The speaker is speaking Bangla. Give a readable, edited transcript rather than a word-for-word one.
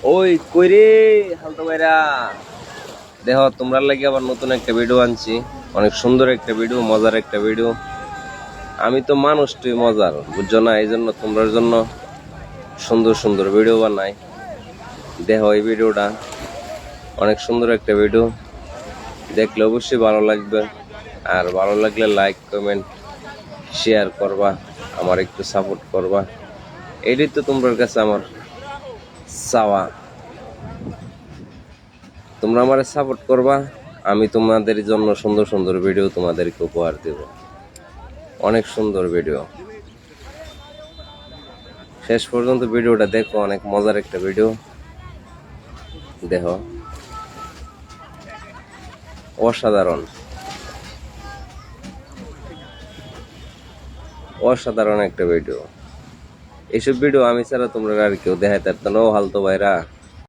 ওই কইরে হালতো ভাইরা, দেখো তোমরা লাগে আবার নতুন একটা ভিডিও আনছি। অনেক সুন্দর একটা ভিডিও, মজার একটা ভিডিও। আমি তো মানুষটাই মজার, বুঝছো না? এই জন্য তোমরার জন্য সুন্দর সুন্দর ভিডিও বানাই। দেখো এই ভিডিওটা অনেক সুন্দর একটা ভিডিও, দেখলে অবশ্যই ভালো লাগবে। আর ভালো লাগলে লাইক কমেন্ট শেয়ার করবা, আমার একটু সাপোর্ট করবা। এটাই তো তোমার কাছে আমার চাওয়া। তোমরা আমার সাপোর্ট করবা, আমি তোমাদের জন্য সুন্দর সুন্দর ভিডিও তোমাদেরকে উপহার দেব। অনেক সুন্দর ভিডিও, শেষ পর্যন্ত ভিডিওটা দেখো, অনেক মজার একটা ভিডিও। দেখো, অসাধারণ অসাধারণ একটা ভিডিও। এইসব ভিডিও আমি ছাড়া তোমরা আর কেউ দেখাইতে পারতো না, ও হালতো ভাইরা।